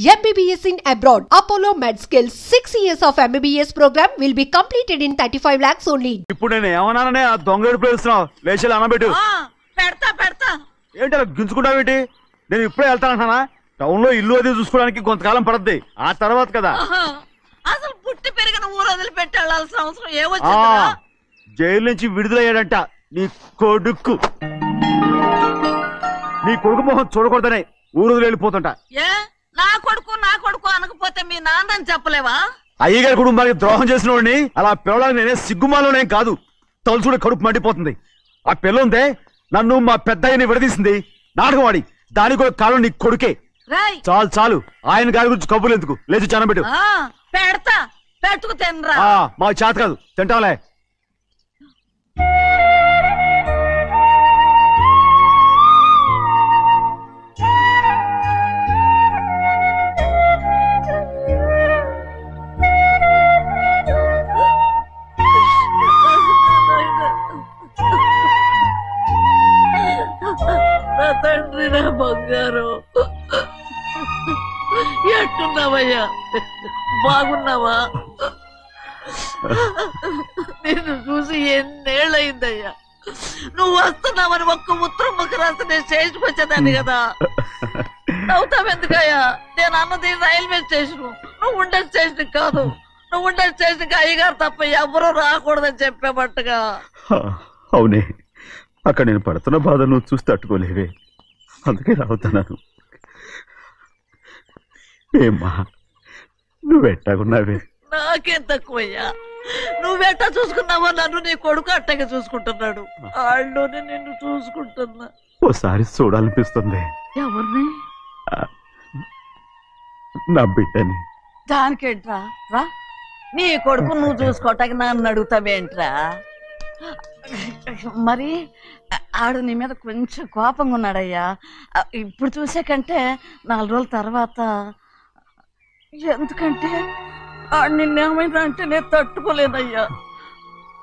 MBBS in abroad. Apollo MedSkill 6 years of MBBS program will be completed in 35 lakhs only. ఇప్పుడు నేను ఏమన్నాననే ఆ దొంగడు పిలుస్తున్నావు లేచి అనబెట్టు. పెడతా ఏంటి అలా గింజుకుంటావేంటి? నేను ఇప్పుడే వెళ్తానంటున్నా. టౌన్ లో ఇల్లు అది చూసుకోవడానికి కొంతకాలం పడద్ది. ఆ తర్వాత కదా అసలు పుట్టి పెరిగిన ఊరు వదిలిపెట్టి వెళ్ళాల్సిన అవసరం ఏమొచ్చిందా? జైలు నుంచి విడుదలయ్యాడంట నీ కొడుకు. నీ కొడుకు మొహం చూడకూడదనే ఊరు వదిలి వెళ్ళిపోతుంటా. నా కొడుకు అనకపోతే మీ నాన్నని చెప్పలేవా? అయ్యగారి కుటుంబానికి ద్రోహం చేసిన వాడిని అలా పిల్లడానికి నేనే సిగ్గుమాలోనే కాదు, తలుచుకుంటే కడుపు మండిపోతుంది. ఆ పిల్ల ఉందే నన్ను మా పెద్దయ్యని విడదీసింది నాటకం ఆడి, దానికి కూడా కాలం నీ కొడుకే. చాలు ఆయన గారి గురించి కబుర్లు ఎందుకు, లేచి చానం పెట్టు. పెడతా పెట్టుకు తినరా. మా చేత కాదు తింటాంలే. తండ్రి నా బంగారు, ఎట్టున్నావయ్యా? బాగున్నావా? నిన్ను చూసి ఎన్నేళ్ళయిందయ్యా. నువ్వు వస్తున్నావని ఒక్క ఉత్తరం ముక్క రాస్తే నేను స్టేషన్కి వచ్చేదాన్ని కదా. నవ్వుతావెందుకయ్యా? నేను అన్నది రైల్వే స్టేషన్, నువ్వు ఉండే స్టేషన్ కాదు. నువ్వు ఉండే స్టేషన్కి అయ్యగారు తప్ప ఎవరూ రాకూడదని చెప్పేమట్టుగా. అవునే, అక్కడ నేను పడుతున్న బాధ నువ్వు చూసి తట్టుకోలేవే, అందుకే రావుతున్నాను. ఏమ్మా నువ్వెట్టాగున్నావే? నాకేం తక్కువయ్యా, నువ్వెట్టా చూసుకున్నావో నన్ను నీ కొడుకు అట్టగా చూసుకుంటున్నాడు. వాళ్ళలోనే నిన్ను చూసుకుంటున్నా. ఓసారి చూడాలనిపిస్తుంది. ఎవరిని? నా బిడ్డని. దానికేంట్రా? రా, నీ కొడుకు నువ్వు చూసుకోవటానికి నన్ను అడుగుతావేంట్రా? మరి ఆడు నీ మీద కొంచెం కోపంగా ఉన్నాడయ్యా. ఇప్పుడు చూసే కంటే 4 రోజుల తర్వాత. ఎందుకంటే ఆడు నిన్నేమైనా అంటే నేను తట్టుకోలేదయ్యా.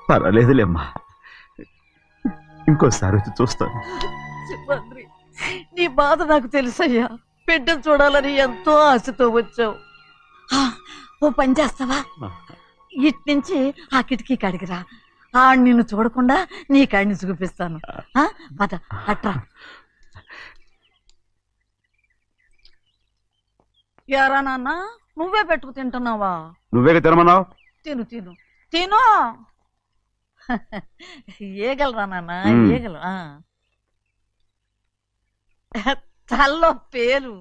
పర్వాలేదులేమ్మా, ఇంకోసారి వచ్చి చూస్తాను. శివాద్రి, నీ బాధ నాకు తెలుసయ్యా. బిడ్డను చూడాలని ఎంతో ఆశతో వచ్చావు. ఓ పని చేస్తావా? ఇటు నుంచి ఆ కిటికీ కడిగిరా. ఆడు నిన్ను చూడకుండా నీ కాడిని చూపిస్తాను. పద అట్రా. యారా నాన్న, నువ్వే పెట్టుకు తింటున్నావా? నువ్వే తినమన్నావు. తిను తిను తిను. ఏగలరా నాన్న, ఏగలు. తల్లో పేరు.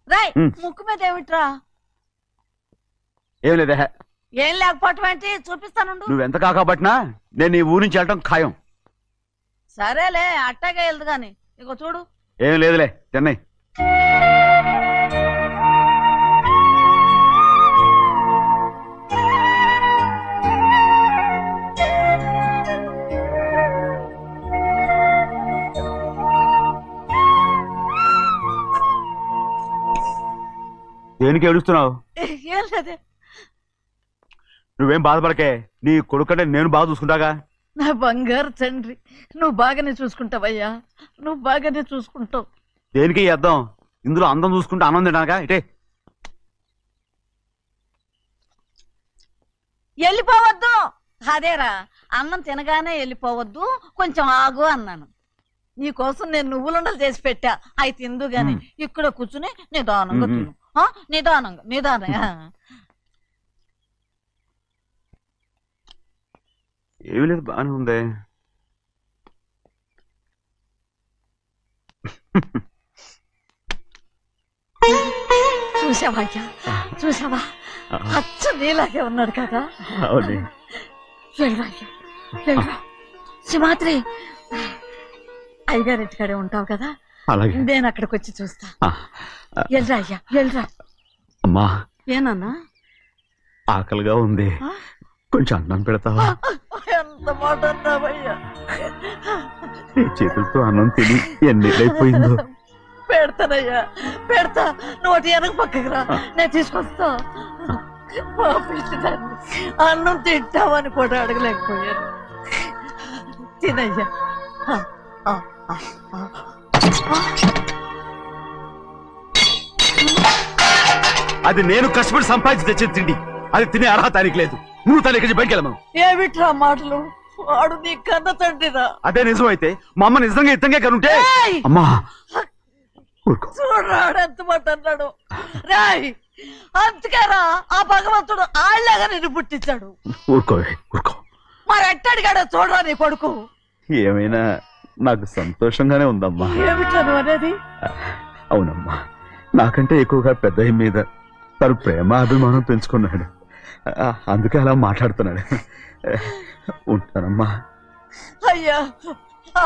రాయ్, ముక్కు మీద ఏమిట్రా? ఏం లేదే. ఏం లేకపోవటం ఏంటి? చూపిస్తాను. నువ్వెంత కాకబట్టినా నేను ఈ ఊరి నుంచి వెళ్ళటం ఖాయం. సరేలే, అట్టాగా వెళ్దు గాని. ఇగో చూడు. ఏం లేదులే, తిన్నాయి. దేనికి ఏడుస్తున్నావు? ఏం లేదే. నువ్వేం బాధపడకే, నీ కొడుకంటే నేను బాగా చూసుకుంటాగా. నా బంగారు తండ్రి, నువ్వు బాగానే చూసుకుంటావయ్యా, నువ్వు బాగానే చూసుకుంటావు. దేనికి అర్థం? ఇందులో అందం చూసుకుంటే ఆనందం తినాగా. ఇటే వెళ్ళిపోవద్దు. అదేరా, అన్నం తినగానే వెళ్ళిపోవద్దు, కొంచెం ఆగు అన్నాను. నీకోసం నేను నువ్వులుండలు చేసి పెట్టా, అవి తిందు గాని. ఇక్కడ కూర్చుని నిదానంగా తిను. నిదానంగా. ఏమీ లేదు, బాగానే ఉంది. చూసావా చూసావా? అచ్చ నీలాగే ఉన్నాడు కదా. సింహాద్రి, అయ్యగారింటికాడే ఉంటావు కదా, నేను అక్కడికి వచ్చి చూస్తా. వెళ్ళరా అయ్యా, వెళ్ళరా. అమ్మా, ఏనన్నా? ఆకలిగా ఉంది, కొంచెం అన్నం పెడతావా? ఎంత మాట అన్నావయ్యా. చేతులతో అన్నం తిని ఎన్నిళ్ళైపోయిందో. పెడతానయ్యా పెడతా. నోటి వెనక పక్కకి రా, నేను తీసుకొస్తా. అన్నం తింటామని కూడా అడగలేకపోయాను. తినయ్యా. అది నేను కష్టపడి సంపాదించి తెచ్చి తిండి. అది తినే అర్హత ఆయనకి లేదు. నువ్వు తన ఇక్కడి బయటికి వెళ్ళమను. ఏమిట్రా మాటలు? వాడు నీ కన్న తండ్రిరా. అదే నిజం అయితే మా అమ్మ నిజంగా ఇద్దంగా కనుంటే అమ్మా చూడరాడు ఎంత మాట అన్నాడు. రాయ్ అంతకేరా ఆ భగవంతుడు ఆళ్ళగా నిన్ను పుట్టించాడు. ఊరుకో ఊరుకో. మరి ఎట్టడిగాడో చూడరా నీ కొడుకు. ఏమైనా నాకు సంతోషంగానే ఉందమ్మా. ఏమిట్రా నువ్వు అనేది? అవునమ్మా, నాకంటే ఎక్కువగా పెద్ద మీద తను ప్రేమ అభిమానం పెంచుకున్నాడు. అందుకే అలా మాట్లాడుతున్నాడు. ఉంటానమ్మా. అయ్యా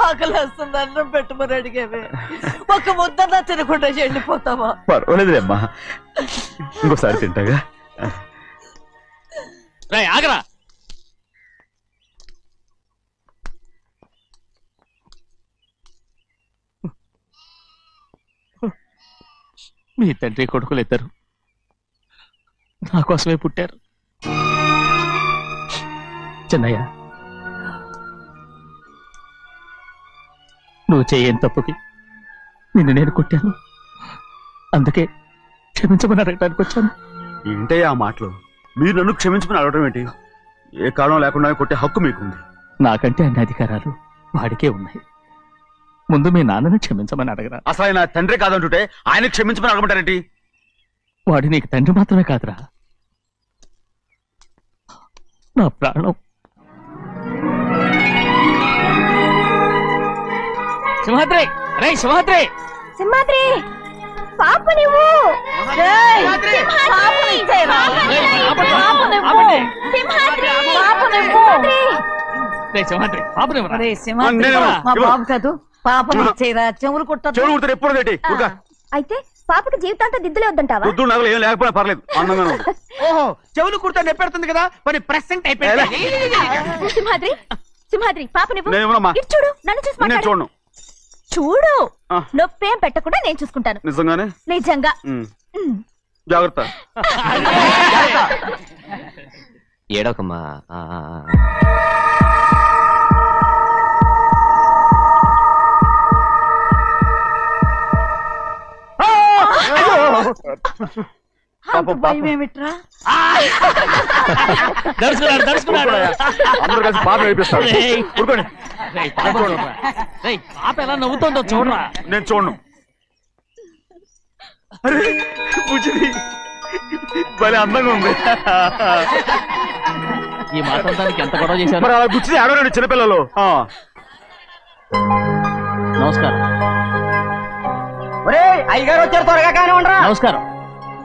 ఆకలేస్తుంది, అన్నం పెట్టమని అడిగేవే. ఒక ముద్దన్నా తినకుండా వెళ్ళిపోతావా? పర్వాలేదులేమ్మా, ఇంకోసారి తింటాగా. ఆగరా. మీ తండ్రి కొడుకులు ఇద్దరు నా కోసమే పుట్టారు. చిన్నయ్య, నువ్వు చేయని తప్పుకి నిన్ను నేను కొట్టాను. అందుకే క్షమించమని అడగడానికి వచ్చాను. ఏంటే ఆ మాటలు? మీరు నన్ను క్షమించమని అడగడం ఏంటి? ఏ కారణం లేకుండా కొట్టే హక్కు మీకుంది. నాకంటే అన్ని అధికారాలు వాడికే ఉన్నాయి. ముందు మీ నాన్నని క్షమించమని అడగరా. అసలు ఆయన తండ్రి కాదంటుంటే ఆయన క్షమించమని అడగమంటారేంటి? వాడి నీకు తండ్రి మాత్రమే కాదురా, నా ప్రాణం. సింహాద్రి, రే సింహాద్రి, సింహాద్రి పాప నువ్వు మా బాబు కాదు, పాపం ఇచ్చేరా. చెవులు కుట్టారు ఎప్పుడు అయితే పాపకి జీవితాంతం దిద్దులే వద్దంటావా? ఏం లేకపోయినా పర్లేదు, అందంగా ఉంది. ఓహో, చెవులు కుర్తా నెప్పెడుతుంది కదా, మరి ప్రెసెంట్ అయిపోయింది. సింహాద్రి సింహాద్రి పాప నువ్వు నేనేమోనమ్మా? ఇటు చూడు, నన్ను చూసి నేను మాట్లాడు. చూడను. చూడు, నొప్పేం పెట్టకుండా నేను చూసుకుంటాను. నిజంగానే? నిజంగా. జాగ్రత్త. ఏడోకమ్మా. భయమేమిట్రా? అందరూ కలిసి పాప నడిపిస్తారు. ఊరుకోండి. పాప ఎలా నవ్వుతుందో చూడరా. నేను చూడను. అరే బుజ్జిది భలే అందంగా ఉంది. ఈ మాత్రం దానికి ఎంత గొడవ చేశారు? మరి అలా బుజ్జిది ఆడవాడు చిన్నపిల్లలు. నమస్కారం. అయ్యగారు వచ్చారు, త్వరగా కానీ ఉండరా. నమస్కారం.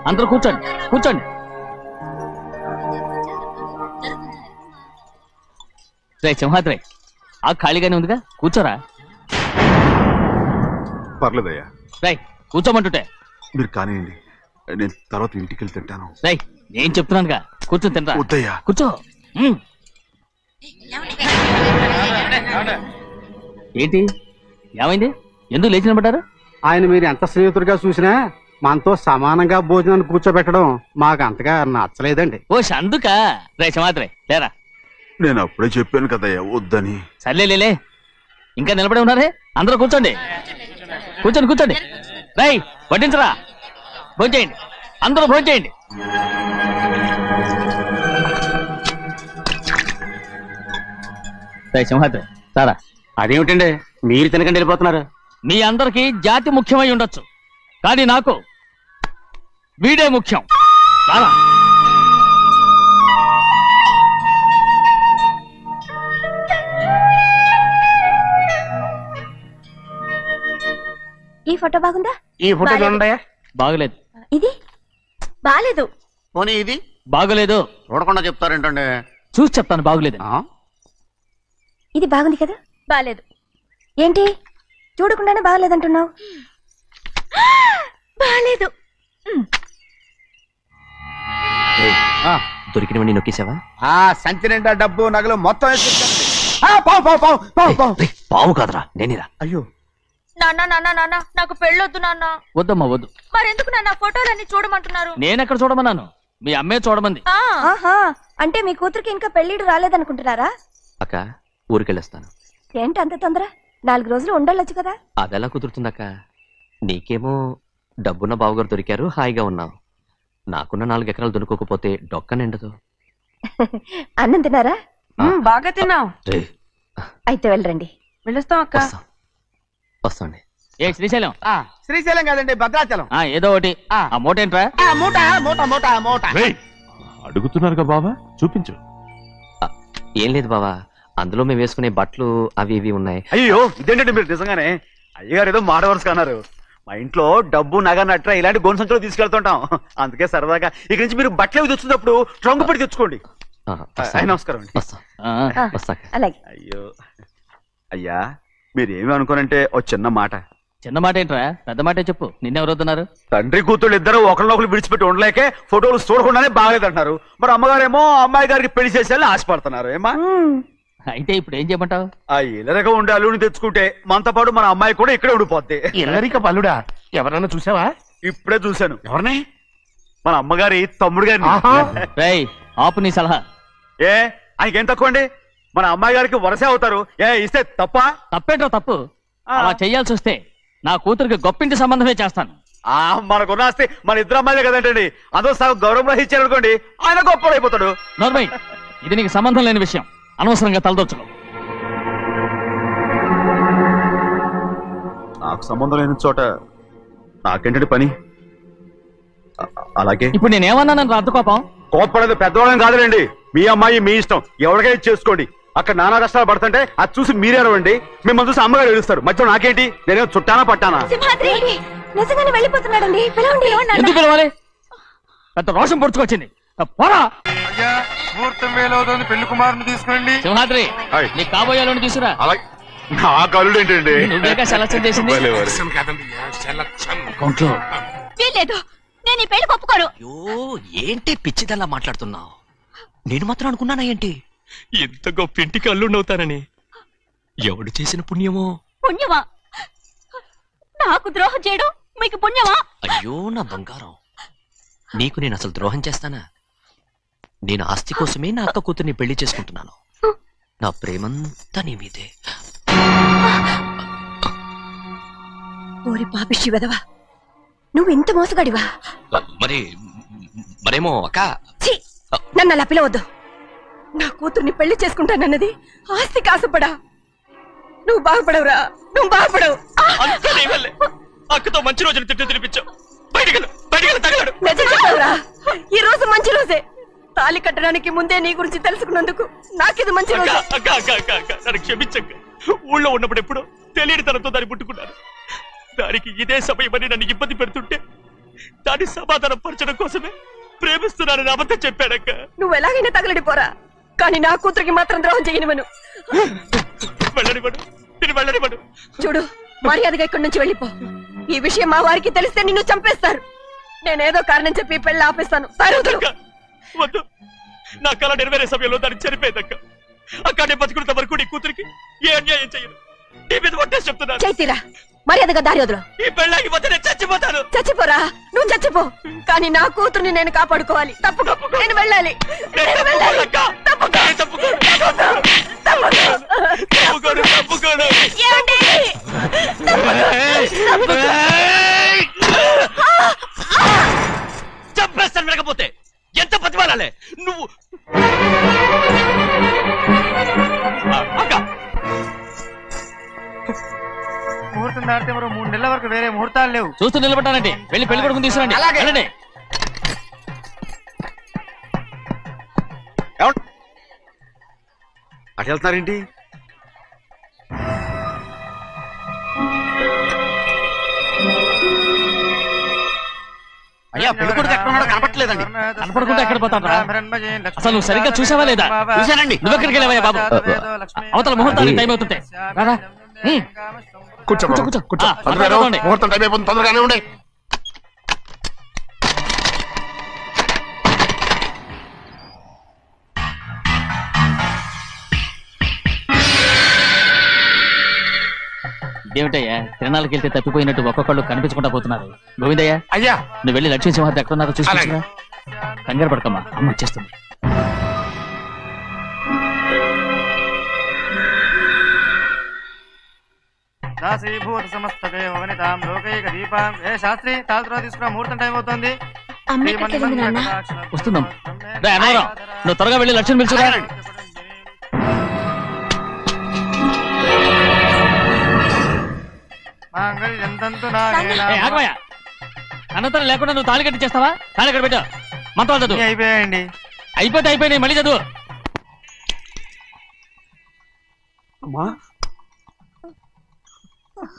అందరూ కూర్చోండి కూర్చోండి. రే సింహాద్రి, ఆ ఖాళీగానే ఉందిగా, కూర్చోరా. పర్లేదయ్యా. రై కూర్చోమంటుంటే. మీరు కానివ్వండి, నేను తర్వాత ఇంటికి వెళ్ళి తింటాను. రై నేను చెప్తున్నానుగా, కూర్చొని తింటా. వద్దయ్యా. కూర్చో. ఏంటి ఏమైంది? ఎందుకు లేచి నిలబడ్డారు? ఆయన మీరు ఎంత స్నేహితుడిగా చూసినా మనతో సమానంగా భోజనాన్ని కూర్చోబెట్టడం మాకు అంతగా నచ్చలేదండి. ఓ అందుక. రే సింహాద్రి లేరా. నేను అప్పుడే చెప్పాను కదయ్యా వద్దని. సర్లేలే, ఇంకా నిలబడి ఉన్నారే. అందరూ కూర్చోండి కూర్చోండి కూర్చోండి. రై వడ్డించరా, భోంచేయండి, అందరూ భోంచేయండి. రై సింహాద్రి సారా. అదేమిటండి మీరు తినకండి వెళ్ళిపోతున్నారు? మీ అందరికీ జాతి ముఖ్యమై ఉండొచ్చు, కానీ నాకు వీడే ముఖ్యం. రారా. ఈ ఫోటో బాగుందా? ఈ ఫోటో చూడండి. బాగలేదు. ఇది బాలేదు. పోనీ ఇది బాగలేదు. చూడకుండా చెప్తారేంటండి? చూసి చెప్తాను బాగలేదు. ఇది బాగుంది కదా? బాలేదు. ఏంటి చూడకుండానే బాగలేదంటున్నావు? బాలేదు. దొరికినవన్నీ నొక్కేసావా? సంచి నిండా డబ్బు నగలు మొత్తం పావు కాదురా, నేనేరా. అయ్యో, నాన్న నాన్న నాన్న నాకు పెళ్ళొద్దు నాన్న. వద్దమ్మా వద్దు. మరెందుకు నాన్న ఫోటోలన్నీ చూడమంటున్నారు? నేనెక్కడ చూడమన్నాను, మీ అమ్మే చూడమంది. ఆహా, అంటే మీ కూతురికి ఇంకా పెళ్ళిడు రాలేదనుకుంటున్నారా? అక్క ఊరికెళ్ళొస్తాను. ఏంటి అంత తొందర? 4 రోజులు ఉండొచ్చు కదా. అదెలా కుదురుతుందక్క? నీకేమో డబ్బున్న బావగారు దొరికారు, హాయిగా ఉన్నావు. నాకున్న 4 ఎకరాలు దొరుకోకపోతే డొక్క నిండదు. అన్నం తిన్నారా? బాగా తిన్నావు. అయితే వెళ్ళరండి. వెళ్ళొస్తాం అక్క. వస్తాండి. ఏ శ్రీశైలం? శ్రీశైలం కాదండి, భద్రాచలం. ఏదో ఒకటి. ఆ మూట ఏంట్రా? మూట మూట మూట మూట. అడుగుతున్నారుగా బావా, చూపించు. ఏం లేదు బావా, అందులో మేము వేసుకునే బట్టలు అవి ఇవి ఉన్నాయి. అయ్యో ఇదేంటండి మీరు నిజంగానే అయ్యగారు ఏదో మాట వరుస అన్నారు. మా ఇంట్లో డబ్బు నగ నట్ర ఇలాంటి గొంతు సంచులు తీసుకెళ్తుంటాం. అందుకే సరదాగా ఇక నుంచి మీరు బట్టలు తెచ్చుకున్నప్పుడు ట్రంక్ పెట్టి తెచ్చుకోండి. నమస్కారం అండి. అలాగే. అయ్యో అయ్యా, మీరు ఏమి అనుకోనంటే ఓ చిన్న మాట. చిన్న మాట ఏంట్రా, పెద్ద మాటే చెప్పు. నిన్నెవరు వద్దన్నారు? తండ్రి కూతురు ఇద్దరు ఒకరినొకరు విడిచిపెట్టి ఉండలేకే ఫోటోలు చూడకుండానే బాగలేదంటున్నారు. మరి అమ్మగారేమో అమ్మాయి గారికి పెళ్లి చేసేయాలని ఆశపడుతున్నారు. ఏమా అయితే ఇప్పుడు ఏం చేయమంటావు? ఆ ఇల్లరిగా ఉండే అల్లుని తెచ్చుకుంటే మనతో పాటు మన అమ్మాయి కూడా ఇక్కడే ఉండిపోద్ది. ఇల్లరిక పల్లుడా? ఎవరన్నా చూసావా? ఇప్పుడే చూశాను. ఎవరిని? మన అమ్మగారి తమ్ముడు గారిని. రేయ్ ఆపు నీ సలహా. ఏ ఆయనకేం తక్కువ అండి? మన అమ్మాయి గారికి వరసే అవుతారు. ఏ ఇస్తే తప్ప? తప్పేంట్రా తప్పు? అలా చెయ్యాల్సి వస్తే నా కూతురికి గొప్పింటి సంబంధమే చేస్తాను. మనకున్న ఆస్తి మన ఇద్దరు అమ్మాయిలే కదంటండి. అదో సగం గౌరవం ఇచ్చారనుకోండి, ఆయన గొప్పడు అయిపోతాడు. నోర్మై, ఇది నీకు సంబంధం లేని విషయం. అనవసరంగా తలదొచ్చుకో. నాకు సంబంధం లేని చోట నాకేంటండి పని? అలాగే ఇప్పుడు నేనేమన్నాను? అర్థ కోపం కోప్పడేది పెద్దవాళ్ళని కాదులేండి. మీ అమ్మాయి మీ ఇష్టం, ఎవరికైనా చేసుకోండి. అక్కడ నానా కష్టాలు పడుతుంటే అది చూసి మీరేరవండి. మిమ్మల్ని చూసి అమ్మగారు ఏడుస్తారు. మధ్యలో నాకేంటి? నేనే చుట్టానా పట్టానా? నిజంగానే వెళ్ళిపోతున్నాడండి. పిలవండి. ఎందుకు పిలవాలి? పెద్ద రోషం పొడుచుకొచ్చింది. పోరా. ముహూర్తం వేలవుతుంది, పెళ్లి కుమారుని తీసుకురండి. సింహాద్రి, నీకు కాబోయేలోని తీసుకురా. నా కలుడు ఏంటండి? నువ్వేగా సెలక్షన్ చేసింది. లేదు, నేను ఈ పెళ్లి ఒప్పుకోను. ఏంటి పిచ్చిదల్లా మాట్లాడుతున్నావు? నేను మాత్రం అనుకున్నానా ఏంటి ఎంత గొప్ప ఇంటికి అల్లుండవుతానని? ఎవడు చేసిన పుణ్యమో? పుణ్యమా? నాకు ద్రోహం చేయడం మీకు పుణ్యమా? అయ్యో నా బంగారం, నీకు నేను అసలు ద్రోహం చేస్తానా? నేను ఆస్తి కోసమే నా అక్క కూతుర్ని పెళ్లి చేసుకుంటున్నాను. నా ప్రేమంతా నీ మీదే. ఓరి పాపిష్టి వెదవా, నువ్వు ఇంత మోసగాడివా? మరేమో అక్క. నన్ను అలా పిలవద్దు. నా కూతుర్ని పెళ్లి చేసుకుంటానన్నది ఆస్తి కాసపడా. నువ్వు బాగుపడవురా, నువ్వు బాగుపడవు. అక్కతో మంచి రోజులు తిట్టు తినిపించావు. ఈ రోజు మంచి రోజే. తాళి కట్టడానికి ముందే నీ గురించి తెలుసుకున్నందుకు నాకిది మంచి రోజు. నన్ను క్షమించక్క. ఊళ్ళో ఉన్నప్పుడు ఎప్పుడో తెలియని తనతో దాన్ని పుట్టుకున్నాను. దానికి ఇదే సమయమని నన్ను ఇబ్బంది పెడుతుంటే దాన్ని సమాధానం పరచడం కోసమే ప్రేమిస్తున్నానని అబద్ధం చెప్పాడక్క. నువ్వు ఎలాగైనా తగలడిపోరా, కానీ నా కూతురికి మాత్రం ద్రోహం చేయనివను. వెళ్ళనివ్వడు, నేను వెళ్ళనివ్వడు. చూడు, మర్యాదగా ఇక్కడి నుంచి వెళ్ళిపో. ఈ విషయం మా వారికి తెలిస్తే నిన్ను చంపేస్తారు. నేనేదో కారణం చెప్పి పెళ్లి ఆపేస్తాను. వద్దు, నా కళ నెరవేరే సమయంలో దాన్ని చనిపోయేదక్క. అక్కడే బతుకున్నంత వరకు నీ కూతురికి ఏ అన్యాయం చేయను. నీ మీద ఒట్టేసి చెప్తున్నాను. చైతీరా, మర్యాదగా దారి వదులు. ఈ పెళ్ళాకి పోతే నేను చచ్చిపోతాను. చచ్చిపోరా, నువ్వు చచ్చిపో, కానీ నా కూతుర్ని నేను కాపాడుకోవాలి. తప్పుకో, నేను వెళ్ళాలి. చంపేస్తాను వినకపోతే. ఎంత బతిమాలాలే నువ్వు? ముహూర్తం దాటితే మరో 3 నెలల వరకు వేరే ముహూర్తాలు లేవు. చూస్తూ నిలబడ్డానండి. వెళ్ళి పెళ్లి కొడుకుని తీసుకురండి. వెళ్ళండి. అటు వెళ్తున్నారేంటి? అయ్యా, పెళ్లి కొడుకు ఎక్కడ ఉన్నాడో కనపట్లేదండి. కనపడకుండా ఎక్కడ పోతాడ్రా? అసలు నువ్వు సరిగ్గా చూసావా లేదా? చూశానండి. నువ్వు ఎక్కడికి వెళ్ళావయ్యా బాబు? అవతల ముహూర్తానికి టైం అవుతుంటే రారా. కూర్చో కూర్చో కూర్చో. ముహూర్తం టైం అయిపోతుంది, తొందరగానే ఉండే. ఏమిటయ్యా తిరణాలకి వెళ్తే తప్పిపోయినట్టు ఒక్కొక్కళ్ళు కనిపించకుండా పోతున్నారు. గోవిందయ్య అయ్యా నువ్వు వెళ్ళి లక్ష్మీ సింహార్తి ఎక్కడున్నారో చూసుకుంటున్నా. కంగారు పడకమ్మా, అమ్మ వచ్చేస్తుంది. దాసీభూత సమస్తతే వనితాం లోకైక దీపాం. ఏ శాస్త్రి తాళతో తీసుకురా, ముహూర్తం టైం అవుతుంది. వస్తుందమ్మా. నువ్వు త్వరగా వెళ్ళి లక్ష్మణ్ పిలుచురా. అనంతరం లేకుండా నువ్వు తాళి కట్టి చేస్తావా? తాళి కట్టి పెట్టు. మంత్రాలు చదువు. అయిపోయాయండి. అయిపోయినాయి, మళ్ళీ చదువు. అమ్మా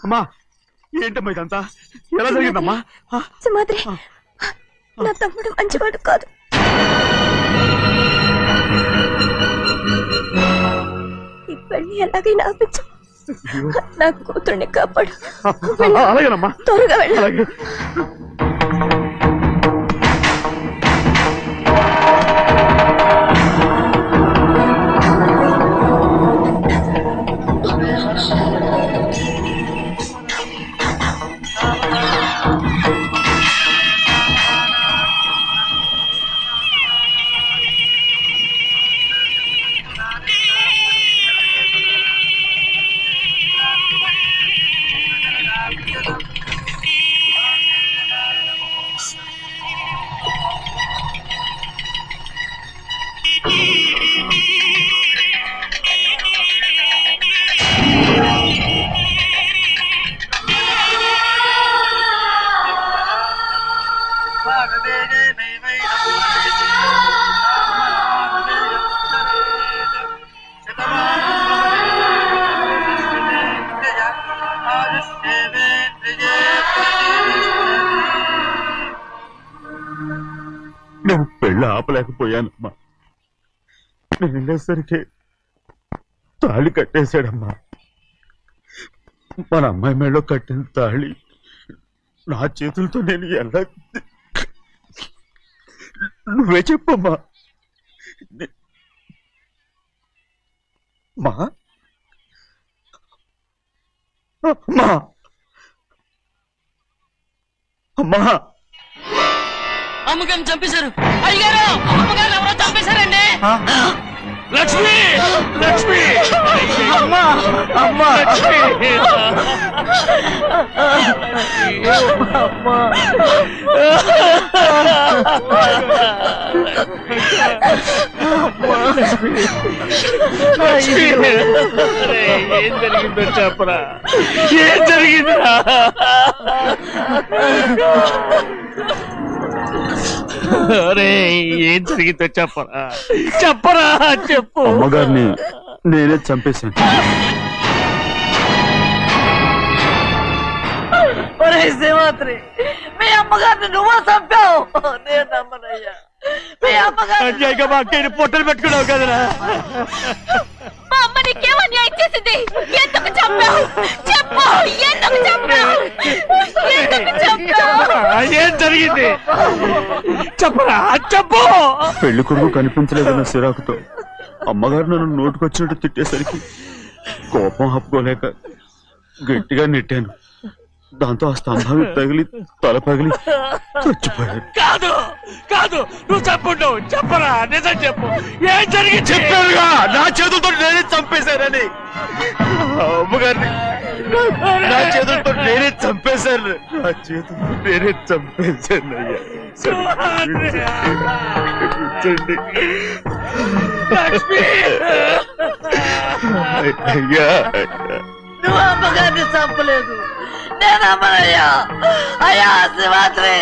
అమ్మా, ఏంటమ్మా ఇదంతా? ఎలా జరిగిందమ్మా? సుమాద్రి, నా తమ్ముడు మంచివాడు కాదు. ఈ పెళ్లి ఎలాగైనా ఆపించు. నా కూతుర్ని కాపాడు. అలాగేనమ్మా, త్వరగా వెళ్ళాలి. నేను పెళ్ళి ఆపలేకపోయానమ్మా. నేను వెళ్ళేసరికి తాళి కట్టేశాడమ్మా. మన అమ్మాయి మెళ్ళో కట్టిన తాళి నా చేతులతో నేను ఎలా... నువ్వే చెప్పమ్మా. మా అమ్మా అమ్మా, అమ్మగారిని చంపేశారు. అయ్యారు, అమ్మగారు ఎవరో చంపేశారండి. లక్ష్మి, లక్ష్మి, అమ్మా అమ్మా ఏం జరిగిందో చెప్పరా? ఏం జరిగిందిరా? ఏం జరిగిందో చెప్పరా, చెప్పరా, చెప్పు. అమ్మగారిని నేనే చంపేశాను. శ్రీమాత్రి, మీ అమ్మగారిని నువ్వు చంపావు. నేను నమ్మనయ్యా. మీ అమ్మగారు మా అక్కని పొట్టలు పెట్టుకున్నావు కదరా. మా అమ్మ నీకేం అన్యాయం చేసింది? ఎందుకు చంపావు? చెప్పు, ఎందుకు చంపావు? ఎందుకు చంపావు? ఏం జరిగింది చెప్పరా, చెప్పు. పెళ్లి కొడుకు కనిపించలేదన్న సిరాకుతో అమ్మగారు నన్ను నోటుకొచ్చినట్టు తిట్టేసరికి కోపం ఆపుకోలేక గట్టిగా నెట్టాను. దాంతో ఆ స్తంభం తగిలి తల పగిలి చచ్చిపోయాడు. కాదు కాదు, నువ్వు చెప్పుండు, చెప్పరా, నిజం చెప్పు. ఏం జరిగింది? చెప్పారుగా, నా చేతులతో నేనే చంపేశానని. అమ్మగారిని నా చేతులతో నేనే చంపేశాను. నా చేతులతో నేనే చంపేశాను. అయ్యా, నువ్వు అమ్మగారిని చంపలేదు. నేను అమ్మనయ్యా. అయ్యా శ్రీమాత్రి,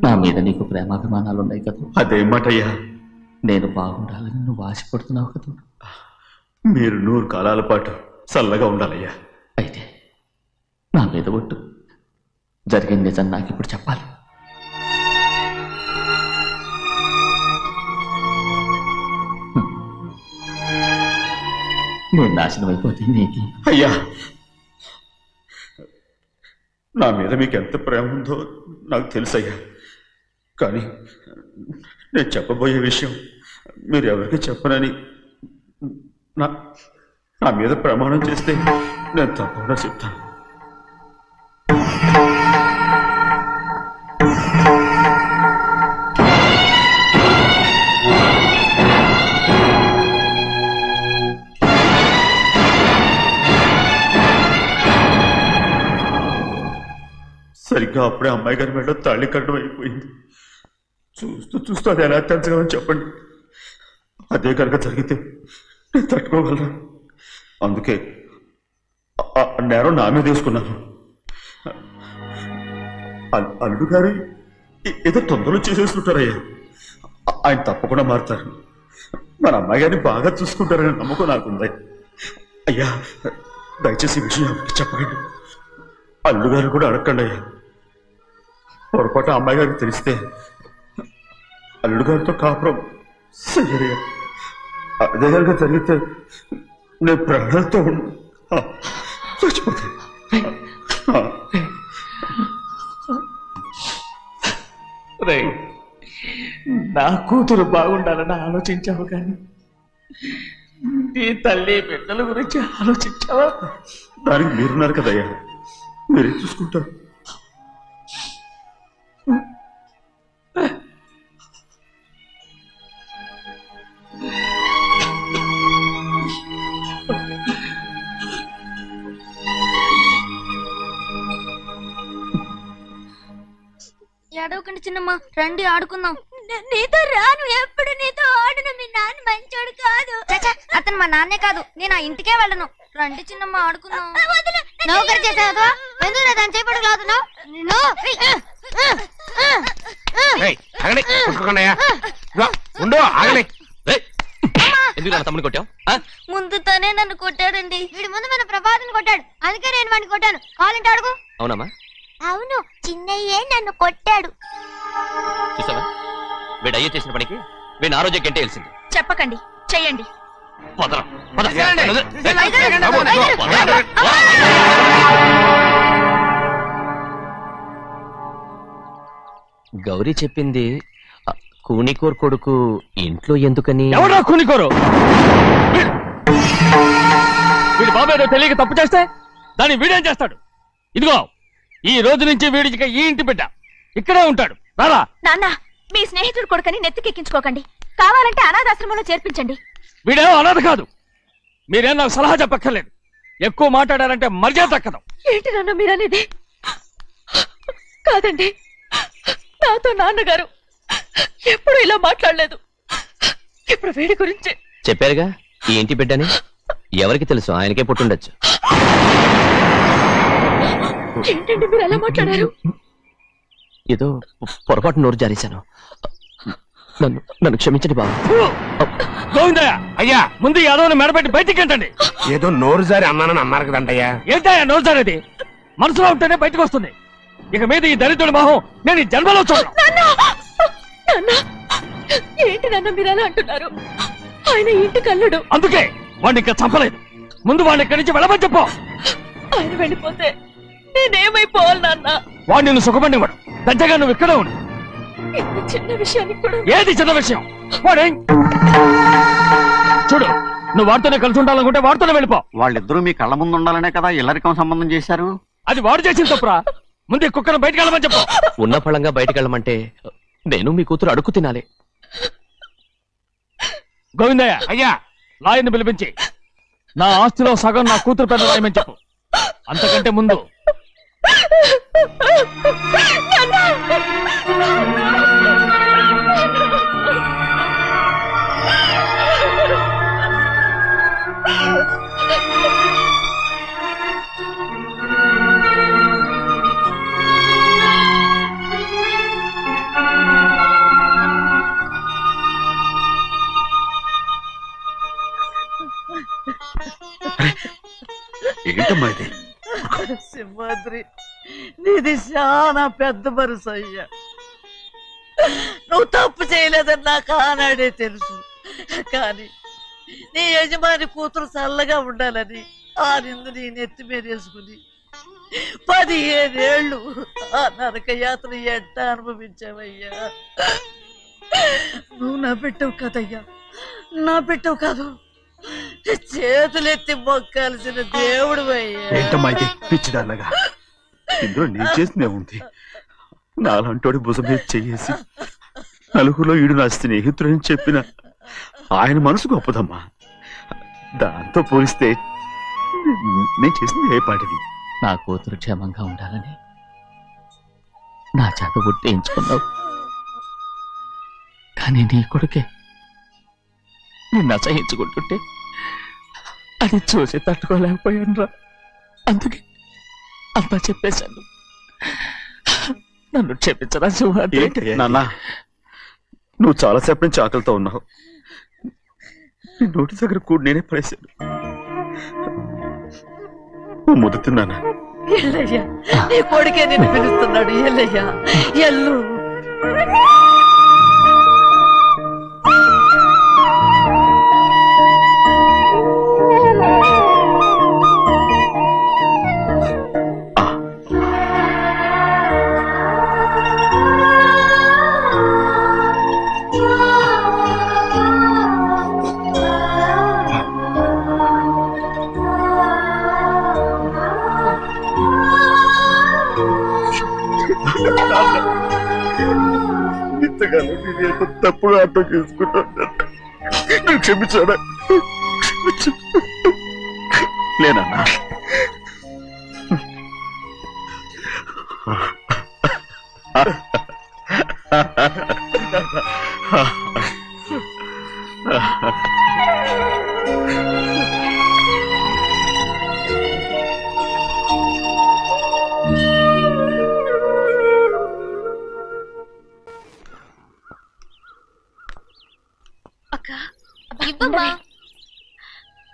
నా మీద నీకు ప్రేమాభిమానాలు ఉన్నాయి కదా. అదేమాటయ్యా? నేను బాగుండాలని నువ్వు ఆశపడుతున్నావు కదా. మీరు 100 కాలాల పాటు చల్లగా ఉండాలయ్యా. అయితే నా మీద ఒట్టు. జరిగిన నిజం నాకు ఇప్పుడు చెప్పాలి. నువ్వు నాశనం అయిపోతే నీకు. అయ్యా, నా మీద మీకు ఎంత ప్రేమ ఉందో నాకు తెలుసయ్యా. కానీ నేను చెప్పబోయే విషయం మీరు ఎవరికి చెప్పనని నా మీద ప్రమాణం చేస్తే నేను తప్పకుండా చెప్తాను. సరిగ్గా అప్పుడే అమ్మాయి గారి మెడ తాళి కట్టడం అయిపోయింది. చూస్తూ చూస్తూ అది ఎలా తెంచగలని చెప్పండి. అదే కనుక జరిగితే నేను తట్టుకోగలను. అందుకే నేరం నా మీద తీసుకున్నాను. అల్లుడు గారు ఏదో తొందరలో చేసేస్తుంటారయ్యా. ఆయన తప్పకుండా మారుతారు. మన అమ్మాయి గారిని బాగా చూసుకుంటారని నమ్మకం నాకుంది. అయ్యా, దయచేసి ఈ విషయం చెప్పండి. అల్లుడు గారు కూడా అడగండి అయ్యా. పొరపాటు అమ్మాయి గారికి తెలిస్తే అల్లుడు గారితో కాపురం సయ్యయ్యా. అదే కనుక జరిగితే నేను ప్రాణాలతో చచ్చిపోతాను. నా కూతురు బాగుండాలని ఆలోచించావు కానీ నీ తల్లి బిడ్డల గురించి ఆలోచించావా? దానికి మీరున్నారు కదయ్యా, మీరే చూసుకుంటారు. ఏడవకండి చిన్నమ్మ, రండి ఆడుకుందాం. నీతో రాను, ఎప్పుడు నీతో ఆడను. మీ నాన్న మంచోడు కాదు. అతను మా నాన్నే కాదు, నేను ఆ ఇంటికే వెళ్ళను. రండి చిన్నమ్మ ఆడుకుందాం. నౌకరు చేసావు ఎందుకు దాని చేపడు కాదున్నావు? తమ్ముని కొట్టావు? ముందు తనే నన్ను కొట్టాడండి. వీడి ముందు మన ప్రభాతం కొట్టాడు, అందుకే నేను వాడిని కొట్టాను. కావాలంటే అడుగు. అవునమ్మా? అవును, చిన్నయ్యే నన్ను కొట్టాడు. చూసావా, వీడు అయ్యే చేసిన పనికి వీడిని ఆ రోజే గంటే తెలిసింది. చెప్పకండి, చెయ్యండి. గౌరీ చెప్పింది కూనికోర్ కొడుకు ఇంట్లో ఎందుకని. ఎవరా కూనికోరు? వీడి బాబు ఏదో తెలియక తప్పు చేస్తే దాన్ని వీడేం చేస్తాడు? ఇదిగో, ఈ రోజు నుంచి వీడికి ఈ ఇంటి బిడ్డ ఇక్కడే ఉంటాడు. రారా. నాన్న, మీ స్నేహితుడు కొడుకని నెత్తికెక్కించుకోకండి. కావాలంటే అనాథాశ్రమంలో చేర్పించండి. వీడేమో అనాథ కాదు. మీరేం నాకు సలహా చెప్పక్కర్లేదు. ఎక్కువ మాట్లాడారంటే మర్యాద దక్కదు. ఏంటి నాన్న మీరనేది? కాదండి, నాతో నాన్నగారు ఎప్పుడు ఇలా మాట్లాడలేదు. ఇప్పుడు వీడి గురించి చెప్పారుగా ఈ ఇంటి బిడ్డని. ఎవరికి తెలుసు, ఆయనకే పుట్టుండొచ్చు. ఏంటండి మీరు ఎలా మాట్లాడారు? ఏదో పొరపాటు నోరు జారేశాను. నన్ను క్షమించండి బాబు. గోవిందయ్య, అయ్యా ముందు యాదవ్ని మెడబెట్టి బయటికి ఏంటండి? ఏదో నోరు జారి అన్నానని అన్నారు కదంటయ్యా. ఏంటయ్యా నోరు జారేది? మనసులో ఉంటేనే బయటకు వస్తుంది. ఇక మీద ఈ దరిద్రుడి మొహం నేను ఈ జన్మలో చూడను. ఏంటి నాన్న మీరు ఎలా అంటున్నారు? ఆయన ఇంటి కల్లుడు. అందుకే వాడిని ఇంకా చంపలేదు. ముందు వాడిని ఇక్కడి నుంచి వెళ్ళమని చెప్పు. ఆయన వెళ్ళిపోతే నేనేమైపోవాలి నాన్న? వాడు నిన్ను సుఖపడివాడు. పెద్దగా నువ్వు ఇక్కడే ఉండు. ఇంత చిన్న విషయానికి కూడా. ఏది చిన్న విషయం? వాడే చూడు, నువ్వు వాడితోనే కలిసి ఉండాలనుకుంటే వాడితోనే వెళ్ళిపో. వాళ్ళిద్దరూ మీ కళ్ళ ముందు ఉండాలనే కదా ఇల్లరికం సంబంధం చేశారు. అది వాడు చేసిన తప్పురా. ముందు కుక్కను బయటకు వెళ్ళమని చెప్పు. ఉన్న ఫలంగా బయటకు వెళ్ళమంటే నేను మీ కూతురు అడుగు తినాలి. గోవిందయ్య, అయ్యా లాయర్ని పిలిపించి నా ఆస్తిలో సగం నా కూతురు పెద్ద రాయమని చెప్పు. అంతకంటే ముందు ఏంటమ్మా ఇది? సింహాద్రి, నీది చాలా పెద్ద మనసు అయ్యా. నువ్వు తప్పు చేయలేదని నాకు ఆనాడే తెలుసు. కానీ నీ యజమాని కూతురు చల్లగా ఉండాలని ఆ నిందు నీ నెత్తి మీద వేసుకుని 15 ఏళ్ళు ఆ నరక యాత్ర ఎట్ట అనుభవించావయ్యా. నువ్వు నా పెట్టవు కదయ్యా, నా పెట్టవు కాదు, చేతులెత్తి మొక్కాల్సిన దేవుడు అయ్యా. ఏంటమ్మా ఇది పిచ్చిదాన్నగా? ఇందులో నేను చేసినే ఉంది. నాలంటోడి భుజం మీద చెయ్యేసి నలుగురిలో ఈడు నా స్నేహితుడని చెప్పిన ఆయన మనసు గొప్పదమ్మా. దాంతో పోలిస్తే నేను చేసింది ఏ పాటిది? నా కూతురు క్షేమంగా ఉండాలని నా చేత గుర్తించుకున్నావు, కానీ నీ కొడుకే నిన్ను అసహించుకుంటుంటే అది చూసి తట్టుకోలేకపోయాను రా. అందుకే అంతా చెప్పేశాను. నన్ను క్షమించరా సింహాద్రి. నాన్న, నువ్వు చాలాసేపు నుంచి ఆకలితో ఉన్నావు. నీ నోటి దగ్గర కూడా నేనే పడేశాను. ముద్ద తిన్నానా? ఎల్లయ్యా, నీ కొడుకే నిన్ను పిలుస్తున్నాడు. ఎల్లయ్యా, ఎల్లు. ఇంతకాలం నేను ఎంత తప్పుగా అర్థం చేసుకుంటాను. నువ్వు క్షమించాడా? లేనన్నా,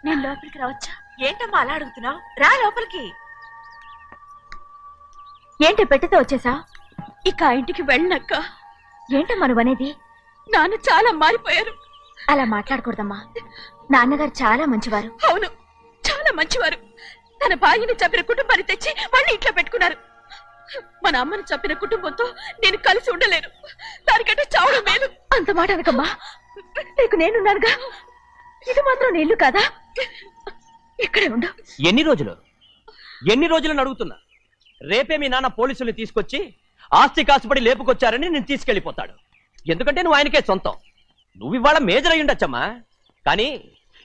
నేను లోపలికి రావచ్చా? ఏంటమ్మా అలా అడుగుతున్నావు? రా లోపలికి. ఏంటి పెట్టితో వచ్చేసా? ఇక ఆ ఇంటికి వెళ్ళనక్క. ఏంటమ్మా నువ్వు అనేది? నాన్న చాలా మారిపోయారు. అలా మాట్లాడకూడదమ్మా. నాన్నగారు చాలా మంచివారు. అవును, చాలా మంచివారు. తన భార్యని చంపిన కుటుంబాన్ని తెచ్చి మళ్ళీ ఇంట్లో పెట్టుకున్నారు. మన అమ్మని చంపిన కుటుంబంతో నేను కలిసి ఉండలేను. దానికంటే చావడం మేలు. అంత మాట అనకమ్మా, నీకు నేనున్నానుగా. ఇది మాత్రం నీళ్లు కాదా? ఇక్కడే ఉండు. ఎన్ని రోజులను అడుగుతున్నా. రేపే మీ నాన్న పోలీసుల్ని తీసుకొచ్చి ఆస్తి కాసుపడి లేపుకొచ్చారని నేను తీసుకెళ్లిపోతాడు. ఎందుకంటే నువ్వు ఆయనకే సొంతం. నువ్వు ఇవాళ మేజర్ అయి ఉండొచ్చమ్మా, కానీ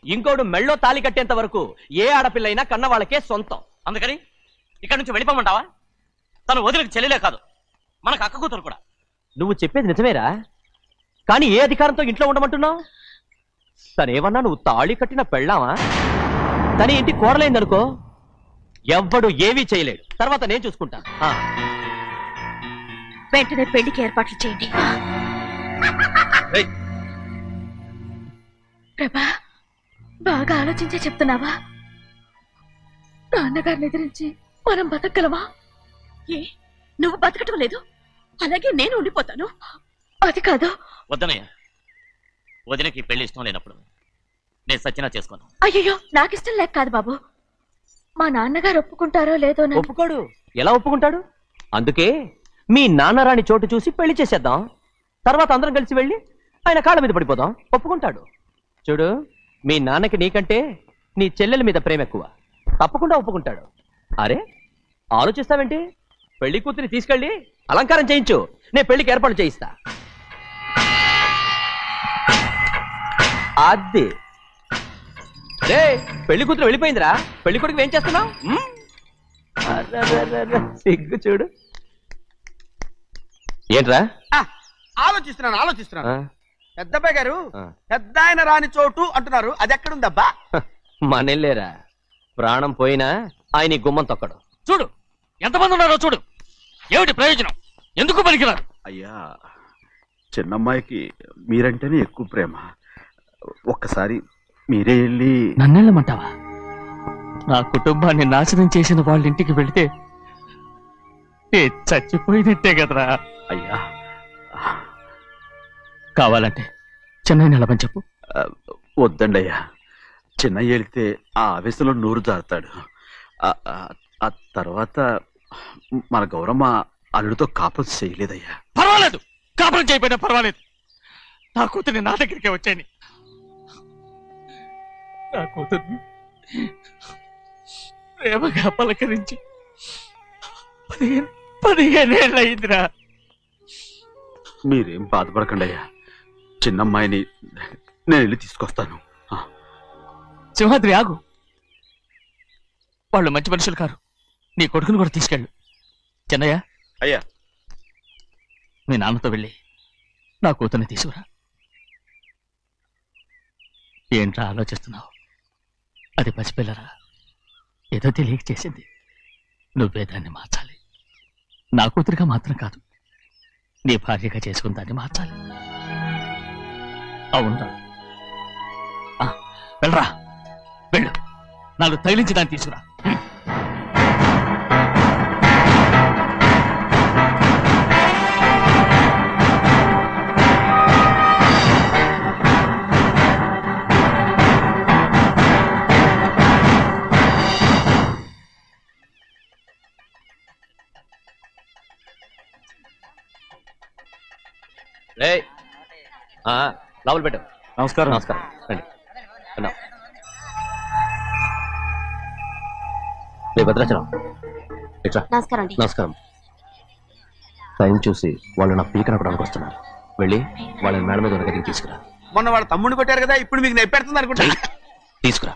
ఇంకోడు మెళ్ళో తాళి కట్టేంత వరకు ఏ ఆడపిల్లైనా కన్న వాళ్ళకే సొంతం. అందుకని ఇక్కడ నుంచి వెళ్ళిపోమంటావా? తను వదిలికి చెల్లెలే కాదు, మనకు అక్క కూతురు కూడా. నువ్వు చెప్పేది నిజమేరా, కానీ ఏ అధికారంతో ఇంట్లో ఉండమంటున్నావు? తనేమన్నా నువ్వు తాళి కట్టిన పెళ్ళావా? తన ఇంటి కోడలైందనుకో, ఎవ్వడు ఏవీ చేయలేడు. తర్వాత నేను చూసుకుంటా. వెంటనే పెళ్లికి ఏర్పాట్లు చేయండి. ప్రభా, బాగా ఆలోచించే చెప్తున్నావా? నాన్నగారిని ఎదిరించి మనం బతకగలవా? ఏ, నువ్వు బతకటం లేదు, అలాగే నేను ఉండిపోతాను. అది కాదు. వద్దనయ్య, వదినకి పెళ్లి ఇష్టం లేనప్పుడు నేను సచ్చినా చేసుకోను. అయ్యో, నాకిష్టం లేక కాదు బాబు. మా నాన్నగారు ఒప్పుకుంటారో లేదో. ఒప్పుకోడు. ఎలా ఒప్పుకుంటాడు? అందుకే మీ నాన్నరాని చోటు చూసి పెళ్లి చేసేద్దాం. తర్వాత అందరం కలిసి వెళ్ళి ఆయన కాళ్ళ మీద పడిపోదాం. ఒప్పుకుంటాడు. చూడు, మీ నాన్నకి నీకంటే నీ చెల్లెల మీద ప్రేమ ఎక్కువ. తప్పకుండా ఒప్పుకుంటాడు. అరే, ఆలోచిస్తావేంటి? పెళ్లి కూతురిని తీసుకెళ్ళి అలంకారం చేయించు, నేను పెళ్లికి ఏర్పాటు చేయిస్తా. అది రే, పెళ్లి కూతురు వెళ్ళిపోయిందిరా. పెళ్లి కొడుకు ఏం చేస్తున్నావు? సిగ్గు చూడు. ఏంట్రా? ఆలోచిస్తున్నాను. పెద్దబ్బాయి గారు పెద్ద ఆయన రాని చోటు అంటున్నారు, అది ఎక్కడుందబ్బా? మనెళ్ళేరా, ప్రాణం పోయినా ఆయన గుమ్మం తొక్కడు. చూడు ఎంతమంది ఉన్నారో చూడు. ఏమిటి ప్రయోజనం? ఎందుకు పనికిరారు? అయ్యా, చిన్నమ్మాయికి మీరంటేనే ఎక్కువ ప్రేమ. ఒక్కసారి మీరే వెళ్ళి. నన్నెళ్ళమంటావా? నా కుటుంబాన్ని నాశనం చేసిన వాళ్ళ ఇంటికి వెళితే చచ్చిపోయినట్టే కదరా. అయ్యా, కావాలంటే చెన్నై నిలబని చెప్పు. వద్దండి అయ్యా, చిన్నయ్య వెళితే ఆ ఆవేశంలో నోరు జారుతాడు. ఆ తర్వాత మన గౌరమ్మ అల్లుడితో కాపురం చేయలేదయ్యా. పర్వాలేదు, కాపురం చేయకపోయినా పర్వాలేదు. నా కూతుర్ని నా దగ్గరికే వచ్చాయని. నా కూతుర్ని ప్రేమగా పలకరించి 15 ఏళ్ళయిందిరా. మీరేం బాధపడకండి అయ్యా, చిన్నమ్మాయిని నేను వెళ్ళి తీసుకొస్తాను. సింహాద్రి ఆగు, వాళ్ళు మంచి మనుషులు కారు. నీ కొడుకుని కూడా తీసుకెళ్ళు. చిన్నయ్య, అయ్యా, మీ నాన్నతో వెళ్ళి నా కూతుర్ని తీసుకురా. ఏంట్రా ఆలోచిస్తున్నావు? అది పసిపిల్లరా, ఏదో తెలియక చేసింది. నువ్వే దాన్ని మార్చాలి. నా కూతురిగా మాత్రం కాదు, నీ భార్యగా చేసుకుని దాన్ని మార్చాలి. అవునరా, వెళ్ళరా, వెళ్ళు. నాకు తగిలించి దాన్ని తీసుకురా. లోపల పెట్టు. నమస్కారం. నమస్కారం. రండి. భద్రాచలం ఇట్లా. నమస్కారం. నమస్కారం. టైం చూసి వాళ్ళు నా పీకన పడానికి వస్తున్నారు. వెళ్ళి వాళ్ళని మేడ మీద గదికి తీసుకురా. మొన్న వాళ్ళ తమ్ముడిని కొట్టారు కదా, ఇప్పుడు మీకు నెప్పెడుతుంది అనుకుంటా. తీసుకురా.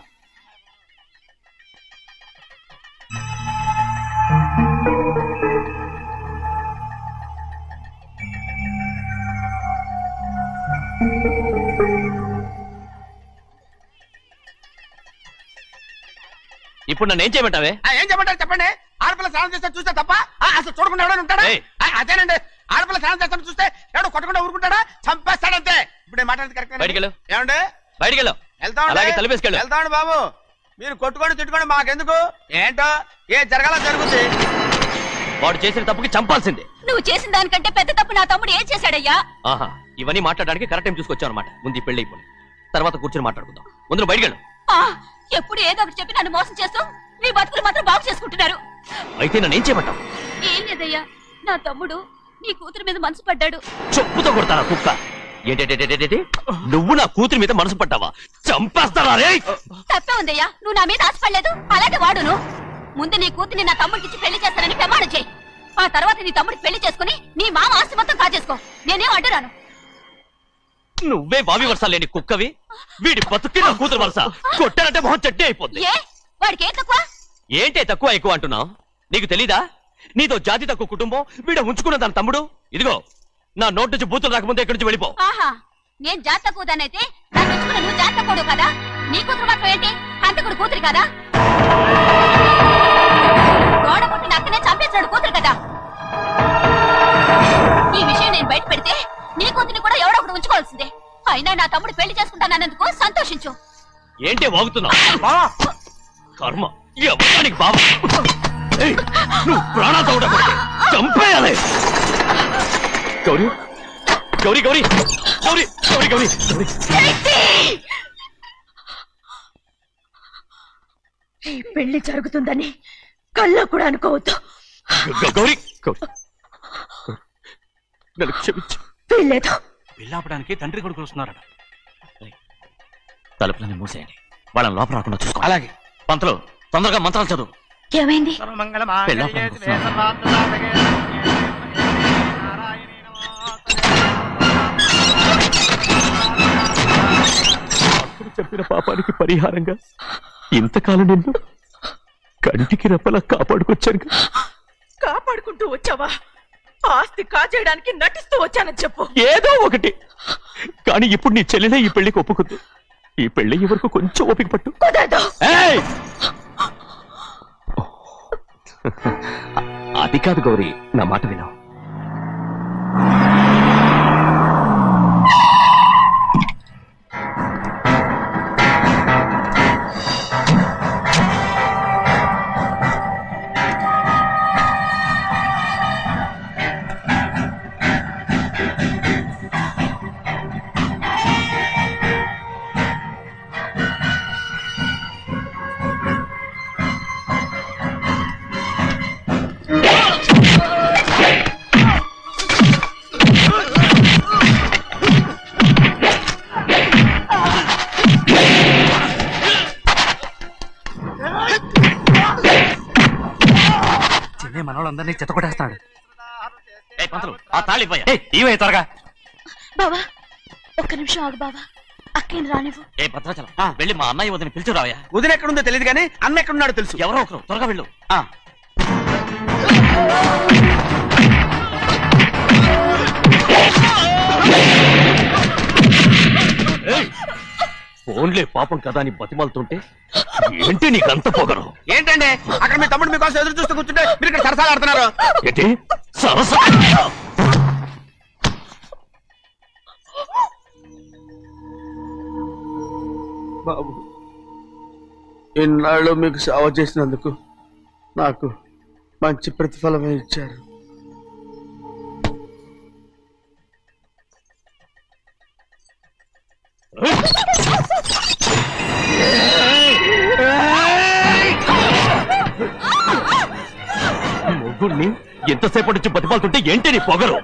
ఇప్పుడు నన్ను ఏం చేయమంటావే? ఏం చెప్పంటారు చెప్పండి. ఆడపిల్ల స్నానం చేస్తే చూస్తే తప్ప అసలు చూడకుండా ఎవడో ఉంటాడా? అదేనండి, ఆడపిల్ల స్నానం చేస్తాను చూస్తే ఎవడో కొట్టకుండా ఊరుకుంటాడా? చంపేస్తాడంతే. ఇప్పుడు మాట్లాడేది కరెక్ట్. బయటికి వెళ్ళు. ఏమండి? బయటికి వెళ్ళు. వెళ్తామండి బాబు. మీరు కొట్టుకొని తిట్టుకోండి, మాకెందుకు? ఏంటో ఏ జరగాల జరుగుతుంది. వాడు చేసిన తప్పుకి చంపాల్సిందే. నువ్వు చేసిన దానికంటే పెద్ద తప్పు నా తమ్ముడు ఏం చేశాడయ్యా? ఆహా, ఇవన్నీ మాట్లాడడానికి కరెక్ట్ టైం చూసుకొచ్చావు అనమాట. ముందు ఈ పెళ్లి అయిపోయి తర్వాత కూర్చొని మాట్లాడుకుందాం. ముందు బయటికి వెళ్ళు. ఎప్పుడు ఏదో ఒకటి చెప్పి నన్ను మోసం చేస్తూ మీ బతుకులు మాత్రం బాగు చేసుకుంటున్నారు. అయితే నన్ను ఏం చేయమంటావు? ఏం లేదయ్యా, నా తమ్ముడు నీ కూతురు మీద మనసు పడ్డాడు. చెప్పుతో కొడతారా కుక్క? ఏంటేంటి, నువ్వు నా కూతురి మీద మనసు పడ్డావా? చంపేస్తారా? తప్పే ఉందయ్యా, నువ్వు నా మీద ఆశపడలేదు, అలాగే వాడును. ముందు నీ కూతుర్ని నా తమ్ముడికి పెళ్లి చేస్తానని ప్రమాణం చేయి. ఆ తర్వాత నీ తమ్ముడికి పెళ్లి చేసుకుని నీ మామ ఆస్తి మొత్తం కాజేసుకో. నేనేం అడ్డురాను. నువ్వే బావి వరుస లేని కుక్కవి. వీడి బతుక్కి నా కూతురు వరుస. కొట్టారంటే మొహం చెడ్డే అయిపోద్ది. వాడికి ఏం తక్కువ? ఏంటే తక్కువ ఎక్కువ అంటున్నావు? నీకు తెలీదా? నీతో జాతి తక్కువ కుటుంబం వీడ ఉంచుకున్న తన తమ్ముడు. ఇదిగో, నా నోటి నుంచి బూతులు రాకముందే ఇక్కడి నుంచి వెళ్ళిపో. ఆహా, నేను జాతి తక్కువదానైతే నన్ను ఉంచుకున్న నువ్వు జాతి తక్కువడు కదా? నీ కూతురు మాత్రం ఏంటి, హంతకుడు కూతురు కదా? గోడ పుట్టిన అక్కనే చంపేశాడు కూతురు కదా? ఈ విషయం నేను బయట పెడితే నీ కూతురిని కూడా ఎవడో ఒకటి ఉంచుకోవాల్సిందే. అయినా నా తమ్ముడు పెళ్లి చేసుకుంటానన్నందుకు సంతోషించు. ఏంటి వాగుతున్నావు? కర్మ, నీకు బాబా. నువ్వు ప్రాణాలతో ఉండకూడదు, చంపేయాలి. గౌరీ గౌరీ గౌరీ గౌరీ గౌరీ గౌరీ ఈ పెళ్లి జరుగుతుందని కల్లో కూడా అనుకోవద్దు. గౌరీ, నన్ను క్షమించు. వీల్లేదు. పెళ్ళాపడానికి తండ్రి కొడుకులు వస్తున్నారట. తలుపులని మూసేయండి, వాళ్ళని లోపల రాకుండా చూసుకో. అలాగే. పంతులు, తొందరగా మంత్రాలు చదువు. ఏమైంది? అప్పుడు చెప్పిన పాపానికి పరిహారంగా ఇంతకాలం నిన్ను కంటికి రెప్పలా కాపాడుకొచ్చాను. కాపాడుకుంటూ వచ్చావా? ఆస్తి కాజేయడానికి నటిస్తూ వచ్చానని చెప్పు. ఏదో ఒకటి. కానీ ఇప్పుడు నీ చెల్లెలే ఈ పెళ్లికి ఒప్పుకుంది. ఈ పెళ్లి వరకు కొంచెం ఓపిక పట్టు. అది కాదు గౌరీ, నా మాట విను. మనోళ్ళందరినీ చిత్తకొట్టేస్తాడు. ఆ తాళి ఇవే త్వరగా. బావా ఒక్క నిమిషం ఆగు బావా, అక్కేం రానివ్వు. ఏ భద్రాచలం వెళ్ళి మా అన్నయ్య వదిన పిలిచిరావయ్యా. వదిన ఎక్కడుందో తెలియదు కానీ అన్న ఎక్కడున్నాడో తెలుసు. ఎవరో ఒకరు త్వరగా వెళ్ళు. ఫోన్లే పాపం కదా అని బతిమాలుతుంటే ఏంటి నీకంత పొగరు? ఏంటండి అక్కడ మీ తమ్ముడు మీకోసం ఎదురు చూస్తూ కూర్చుంటే మీరు ఇక్కడ సరసాలు ఆడుతున్నారు. ఏంటి సరసా? బాబు, ఇన్నాళ్ళు మీకు సేవ చేసినందుకు నాకు మంచి ప్రతిఫలమే ఇచ్చారు. మొగుణ్ణి ఎంతసేపటి నుంచి బతిమాలుతుంటే ఏంటి నీ పొగరు?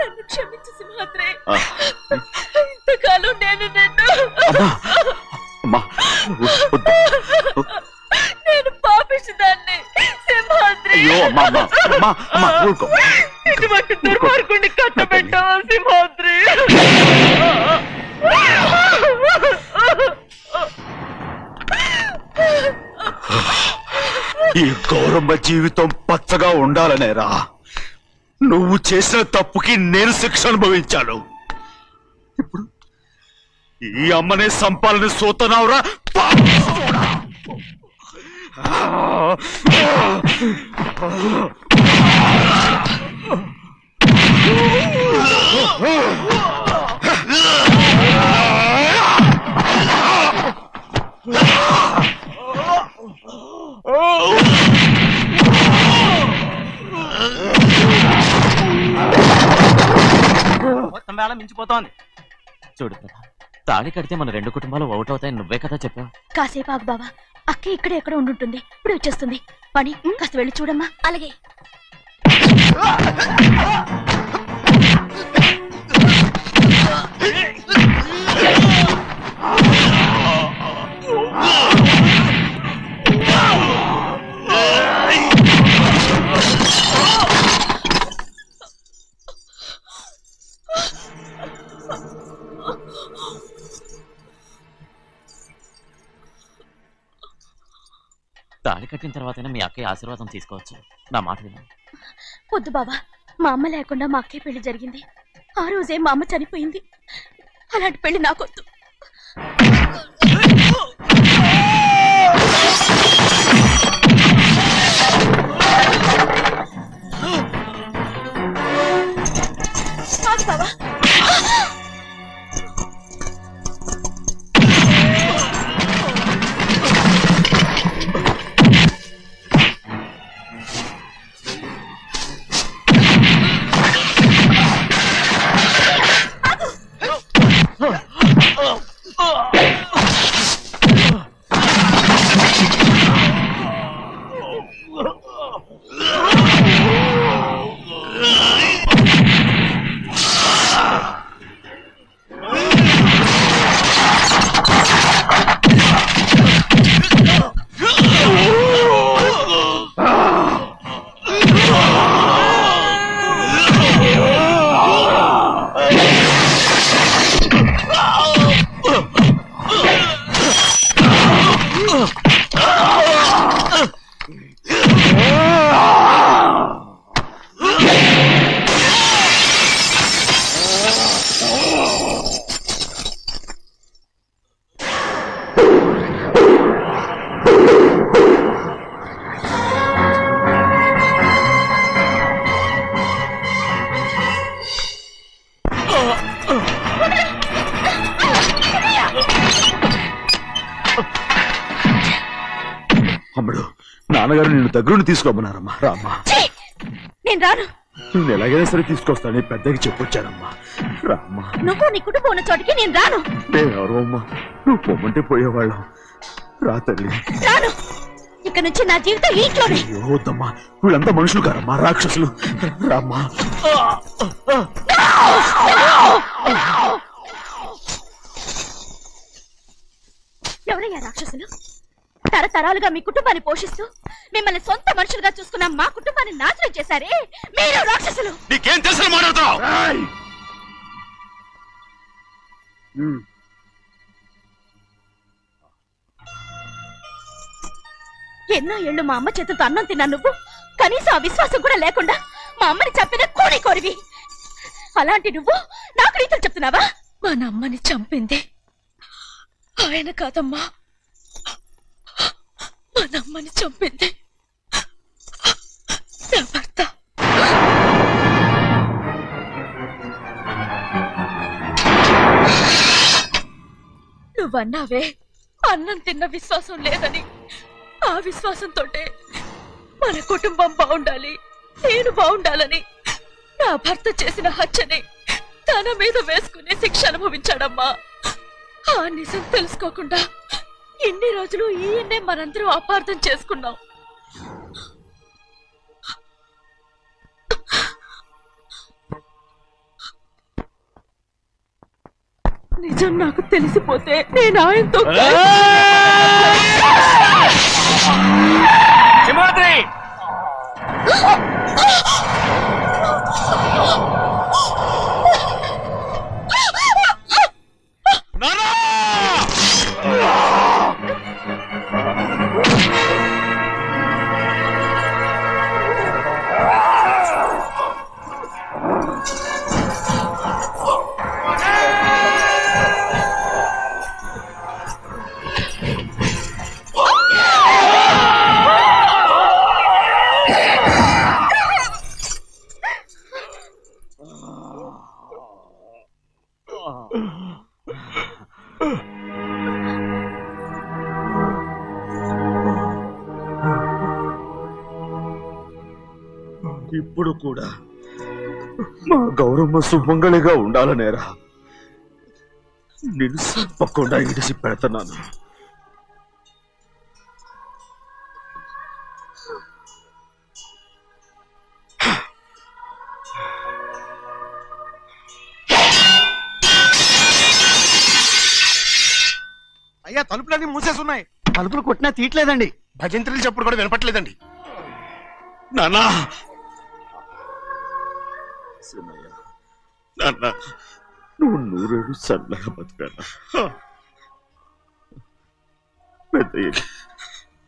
నన్ను క్షమించు సింహాద్రి. ఇంతకాలం నేను నేను పాపించదాన్ని సింహాద్రి. ఇటువంటి దుర్మార్గుడిని కట్టబెట్టావా సింహాద్రి? ఈ గౌరమ్మ జీవితం పచ్చగా ఉండాలనేరా నువ్వు చేసిన తప్పుకి నేను శిక్ష అనుభవించాను. ఇప్పుడు ఈ అమ్మనే సంపాలని సోతనావురా. మొత్తం వేళ మించిపోతోంది. చూడు తాళి కడితే మన రెండు కుటుంబాలు ఒకటవుతాయని నువ్వే కదా చెప్పావు. కాసేపు ఆగు బావా, అక్కే ఇక్కడే ఎక్కడ ఉండుంటుంది, ఇప్పుడు వచ్చేస్తుంది. పని కాస్త వెళ్ళి చూడమ్మా. అలాగే. తాళి కట్టిన తర్వాతైనా మీ అక్కయ్య ఆశీర్వాదం తీసుకోవచ్చు. నా మాట విను. వద్దు బావా, మా అమ్మ లేకుండా మా అక్కయ్య పెళ్లి జరిగింది. ఆ రోజే మా అమ్మ చనిపోయింది. అలాంటి పెళ్లి నాకొద్దు. బావా అమ్మడు, నాన్నగారు నిన్ను దగ్గరుండి తీసుకోమన్నారమ్మా. రామ్మా. నేను రాను. నేను ఎలాగైనా సరే తీసుకొస్తాను, పెద్దకి చెప్పొచ్చానమ్మా. రామ్మా. నువ్వు నీ కుటుంబం ఉన్న చోటికి నేను రాను. నేనెవరు అమ్మా? నువ్వు పొమ్మంటే పోయేవాళ్ళం. రా తల్లి. రాను. ఇక నుంచి నా జీవితం ఇంట్లోనే. వద్దమ్మా, వీళ్ళంతా మనుషులు కారమ్మా, రాక్షసులు. రామ్మా. ఎవరయ్యా రాక్షసులు? తరతరాలుగా మీ కుటుంబాన్ని పోషిస్తూ మిమ్మల్ని సొంత మనుషులుగా చూసుకున్న మా కుటుంబాన్ని నాశనం చేశారే మీరు రాక్షసులు. నీకేం తెలుసు మాట్లాడుతావు? ఎన్నో ఏళ్ళు మా అమ్మ చేతులతో అన్నం తిన్నా నువ్వు కనీసం ఆ విశ్వాసం కూడా లేకుండా మా అమ్మని చంపిన కోడి కోరివి. అలాంటి నువ్వు నాకు రీతులు చెప్తున్నావా? మా అమ్మని చంపింది ఆయన కాదమ్మా, మా అమ్మని చంపింది నా భర్త. నువ్వన్నావే అన్నం తిన్న విశ్వాసం లేదని. ఆ విశ్వాసంతో మన కుటుంబం బాగుండాలి, నేను బాగుండాలని నా భర్త చేసిన హత్యని తన మీద వేసుకునే శిక్ష అనుభవించాడమ్మా. ఆ నిజం తెలుసుకోకుండా ఇన్ని రోజులు ఈయన్నే మనందరం అపార్థం చేసుకున్నాం. నిజం నాకు తెలిసిపోతే నేను ఆయనతో సింహాద్రి ఇప్పుడు కూడా మా గౌరమ్మ సుమంగళిగా ఉండాలనేరా నేను తప్పకుండా ఇడిసి పెడుతున్నాను. అయ్యా తలుపులన్నీ మూసేస్తున్నాయి. తలుపులు కొట్టినా తీయట్లేదండి. భజంత్రులు చెప్పుడు కూడా వినపట్లేదండి. నాన్నా నాన్న, నువ్వు 100 ఏళ్ళు చల్లగా బతికానా?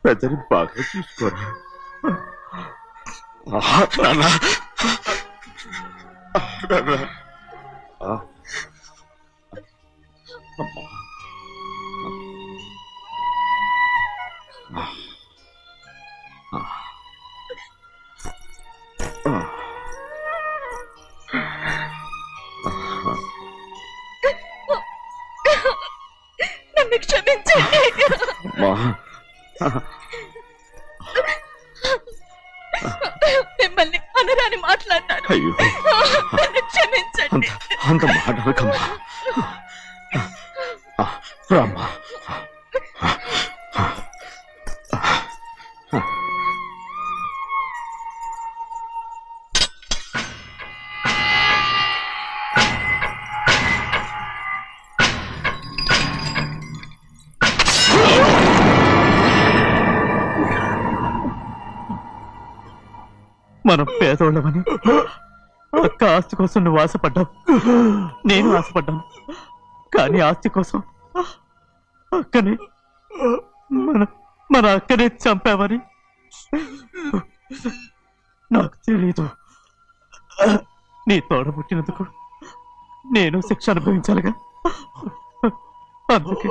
పెద్దని బాగా చూసుకోరా నాన్న. నన్ను క్షమించండి. మిమ్మల్ని అనరాని మాట్లాడినాను. నన్ను క్షమించండి. అంత మాటలకమ్మా. రామ్మా. మనం పేదోళ్ళమని అక్క ఆస్తి కోసం నువ్వు ఆశపడ్డావు, నేను ఆశపడ్డాను. కానీ ఆస్తి కోసం అక్కనే మన అక్కనే చంపావని నాకు తెలీదు. నీ తోడ పుట్టినందుకు నేను శిక్ష అనుభవించాలిగా, అందుకే